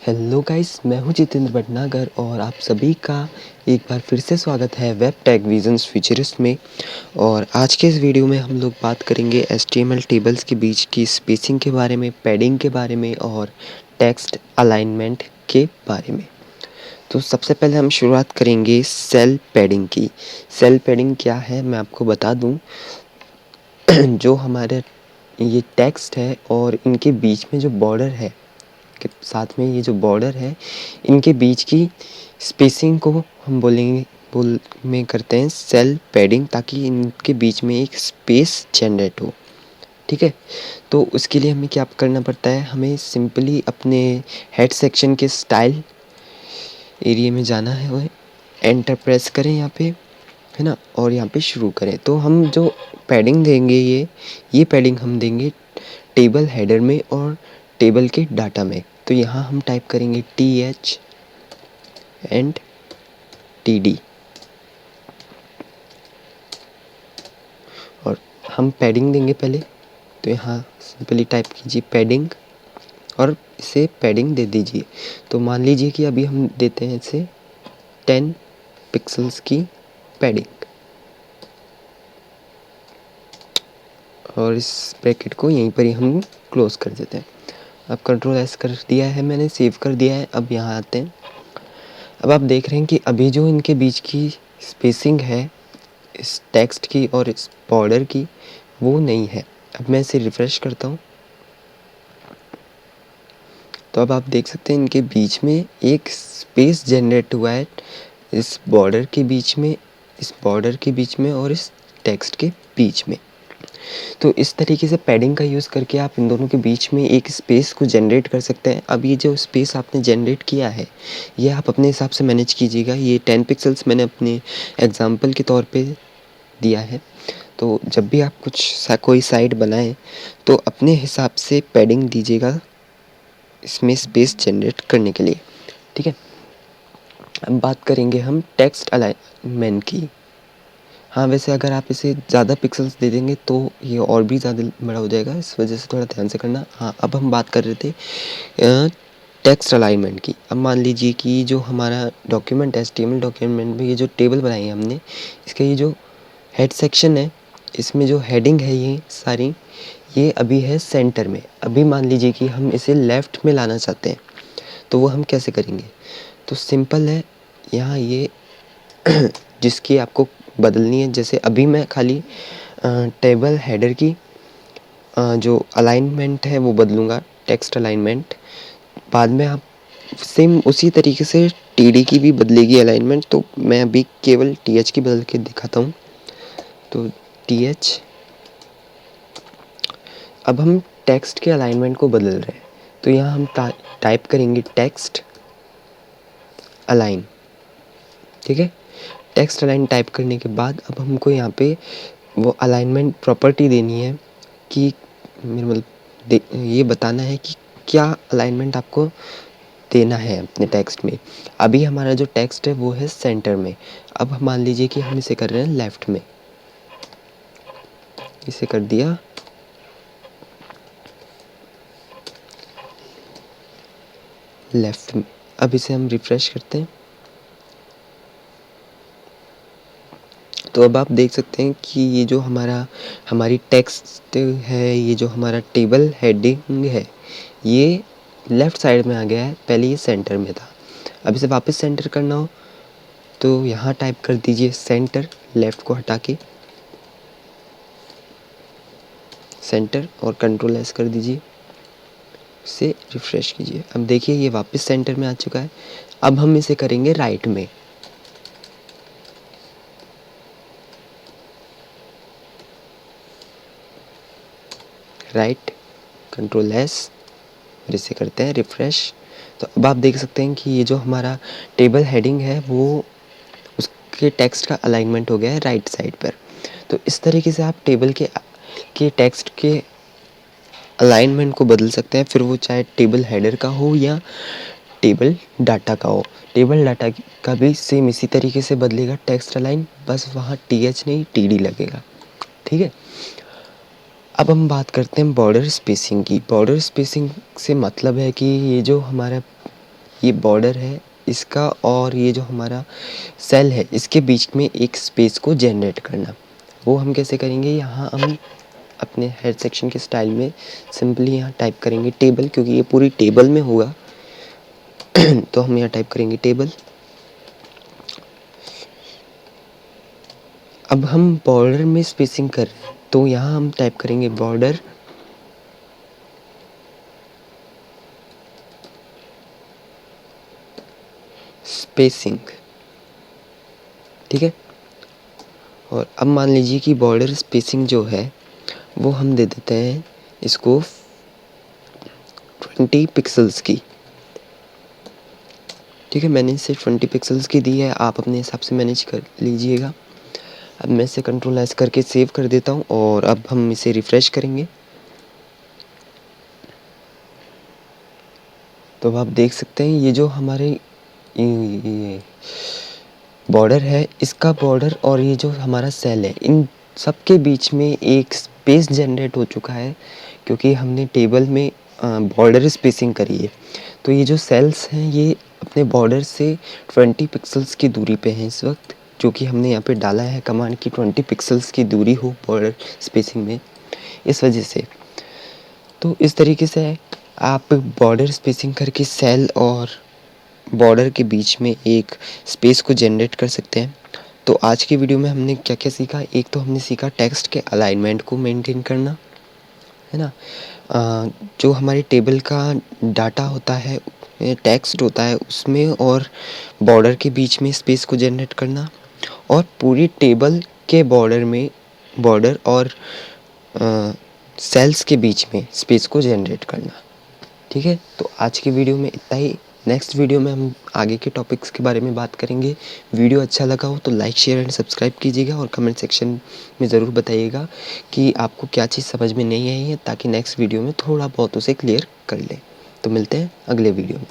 Hello guys, मैं हूं जितेंद्र भटनागर और आप सभी का एक बार फिर से स्वागत है वेब टेक विजन्स फ्यूचरिस्ट में। और आज के इस वीडियो में हम लोग बात करेंगे HTML टेबल्स के बीच की स्पेसिंग के बारे में, पैडिंग के बारे में और टेक्स्ट अलाइनमेंट के बारे में। तो सबसे पहले हम शुरुआत करेंगे सेल पैडिंग की। सेल पैडिंग क्या है मैं आपको बता दूँ। जो हमारे ये टेक्स्ट है और इनके बीच में जो बॉर्डर है, के साथ में ये जो बॉर्डर है, इनके बीच की स्पेसिंग को हम बोल में करते हैं सेल पैडिंग, ताकि इनके बीच में एक स्पेस जनरेट हो। ठीक है, तो उसके लिए हमें क्या करना पड़ता है, हमें सिंपली अपने हेड सेक्शन के स्टाइल एरिया में जाना है, वो एंटर प्रेस करें यहाँ पे, है ना, और यहाँ पे शुरू करें। तो हम जो पैडिंग देंगे, ये पैडिंग हम देंगे टेबल हेडर में और टेबल के डाटा में। तो यहाँ हम टाइप करेंगे TH एंड TD और हम पैडिंग देंगे पहले। तो यहाँ सिंपली टाइप कीजिए पैडिंग और इसे पैडिंग दे दीजिए। तो मान लीजिए कि अभी हम देते हैं इसे 10 पिक्सल्स की पैडिंग और इस ब्रैकेट को यहीं पर ही हम क्लोज कर देते हैं। अब Ctrl+S कर दिया है मैंने, सेव कर दिया है। अब यहाँ आते हैं। अब आप देख रहे हैं कि अभी जो इनके बीच की स्पेसिंग है इस टेक्स्ट की और इस बॉर्डर की, वो नहीं है। अब मैं इसे रिफ़्रेश करता हूँ तो अब आप देख सकते हैं इनके बीच में एक स्पेस जनरेट हुआ है, इस बॉर्डर के बीच में, इस बॉर्डर के बीच में और इस टेक्स्ट के बीच में। तो इस तरीके से पैडिंग का यूज़ करके आप इन दोनों के बीच में एक स्पेस को जनरेट कर सकते हैं। अब ये जो स्पेस आपने जनरेट किया है, ये आप अपने हिसाब से मैनेज कीजिएगा। ये 10 पिक्सल्स मैंने अपने एग्जांपल के तौर पे दिया है। तो जब भी आप कोई साइट बनाएं तो अपने हिसाब से पैडिंग दीजिएगा इसमें स्पेस जनरेट करने के लिए। ठीक है, अब बात करेंगे हम टेक्स्ट अलाइनमेंट की। हाँ, वैसे अगर आप इसे ज़्यादा पिक्सल्स दे देंगे तो ये और भी ज़्यादा बड़ा हो जाएगा, इस वजह से थोड़ा ध्यान से करना। हाँ, अब हम बात कर रहे थे टेक्स्ट अलाइनमेंट की। अब मान लीजिए कि जो हमारा डॉक्यूमेंट है, HTML डॉक्यूमेंट में ये जो टेबल बनाई है हमने, इसका ये जो हेड सेक्शन है, इसमें जो हेडिंग है ये सारी, ये अभी है सेंटर में। अभी मान लीजिए कि हम इसे लेफ़्ट में लाना चाहते हैं, तो वो हम कैसे करेंगे? तो सिंपल है, यहाँ ये जिसकी आपको बदलनी है, जैसे अभी मैं खाली टेबल हेडर की जो अलाइनमेंट है वो बदलूँगा, टेक्स्ट अलाइनमेंट। बाद में आप सेम उसी तरीके से TD की भी बदलेगी अलाइनमेंट। तो मैं अभी केवल TH की बदल के दिखाता हूँ। तो TH, अब हम टेक्स्ट के अलाइनमेंट को बदल रहे हैं। तो यहाँ हम टाइप करेंगे टेक्स्ट अलाइन। ठीक है, टेक्स्ट अलाइन टाइप करने के बाद अब हमको यहाँ पे वो अलाइनमेंट प्रॉपर्टी देनी है कि मेरा मतलब ये बताना है कि क्या अलाइनमेंट आपको देना है अपने टेक्स्ट में। अभी हमारा जो टेक्स्ट है वो है सेंटर में। अब मान लीजिए कि हम इसे कर रहे हैं लेफ़्ट में, इसे कर दिया लेफ़्ट में। अब इसे हम रिफ़्रेश करते हैं तो अब आप देख सकते हैं कि ये जो हमारी टेक्स्ट है, ये जो हमारा टेबल हेडिंग है, ये लेफ़्ट साइड में आ गया है। पहले ये सेंटर में था। अब इसे वापस सेंटर करना हो तो यहाँ टाइप कर दीजिए सेंटर, लेफ़्ट को हटा के सेंटर और Ctrl+S कर दीजिए, इसे रिफ़्रेश कीजिए। अब देखिए ये वापस सेंटर में आ चुका है। अब हम इसे करेंगे राइट में। राइट, Ctrl+S और इसे करते हैं रिफ़्रेश। तो अब आप देख सकते हैं कि ये जो हमारा टेबल हेडिंग है वो उसके टेक्स्ट का अलाइनमेंट हो गया है राइट साइड पर। तो इस तरीके से आप टेबल के टेक्स्ट के अलाइनमेंट को बदल सकते हैं, फिर वो चाहे टेबल हेडर का हो या टेबल डाटा का हो। टेबल डाटा का भी सेम इसी तरीके से बदलेगा टेक्स्ट अलाइन, बस वहाँ TH नहीं TD लगेगा। ठीक है, अब हम बात करते हैं बॉर्डर स्पेसिंग की। बॉर्डर स्पेसिंग से मतलब है कि ये जो हमारा ये बॉर्डर है इसका और ये जो हमारा सेल है इसके बीच में एक स्पेस को जनरेट करना। वो हम कैसे करेंगे, यहाँ हम अपने हेड सेक्शन के स्टाइल में सिंपली यहाँ टाइप करेंगे टेबल, क्योंकि ये पूरी टेबल में होगा तो हम यहाँ टाइप करेंगे टेबल। अब हम बॉर्डर में स्पेसिंग कर रहे हैं तो यहाँ हम टाइप करेंगे बॉर्डर स्पेसिंग, ठीक है। और अब मान लीजिए कि बॉर्डर स्पेसिंग जो है वो हम दे देते हैं इसको 20 पिक्सल्स की, ठीक है। मैंने इसे 20 पिक्सल्स की दी है, आप अपने हिसाब से मैनेज कर लीजिएगा। अब मैं इसे कंट्रोल एस करके सेव कर देता हूँ और अब हम इसे रिफ़्रेश करेंगे तो अब आप देख सकते हैं ये जो हमारे ये बॉर्डर है, इसका बॉर्डर और ये जो हमारा सेल है, इन सब के बीच में एक स्पेस जनरेट हो चुका है, क्योंकि हमने टेबल में बॉर्डर स्पेसिंग करी है। तो ये जो सेल्स हैं ये अपने बॉर्डर से 20 पिक्सल्स की दूरी पे हैं इस वक्त, जो कि हमने यहाँ पे डाला है कमांड की 20 पिक्सल्स की दूरी हो बॉर्डर स्पेसिंग में, इस वजह से। तो इस तरीके से आप बॉर्डर स्पेसिंग करके सेल और बॉर्डर के बीच में एक स्पेस को जनरेट कर सकते हैं। तो आज की वीडियो में हमने क्या क्या सीखा, एक तो हमने सीखा टेक्स्ट के अलाइनमेंट को मेंटेन करना, है ना। जो हमारे टेबल का डाटा होता है, टेक्स्ट होता है, उसमें और बॉर्डर के बीच में स्पेस को जनरेट करना, और पूरी टेबल के बॉर्डर में बॉर्डर और सेल्स के बीच में स्पेस को जनरेट करना, ठीक है। तो आज की वीडियो में इतना ही। नेक्स्ट वीडियो में हम आगे के टॉपिक्स के बारे में बात करेंगे। वीडियो अच्छा लगा हो तो लाइक शेयर एंड सब्सक्राइब कीजिएगा और कमेंट सेक्शन में ज़रूर बताइएगा कि आपको क्या चीज़ समझ में नहीं आई है, ताकि नेक्स्ट वीडियो में थोड़ा बहुत उसे क्लियर कर लें। तो मिलते हैं अगले वीडियो में।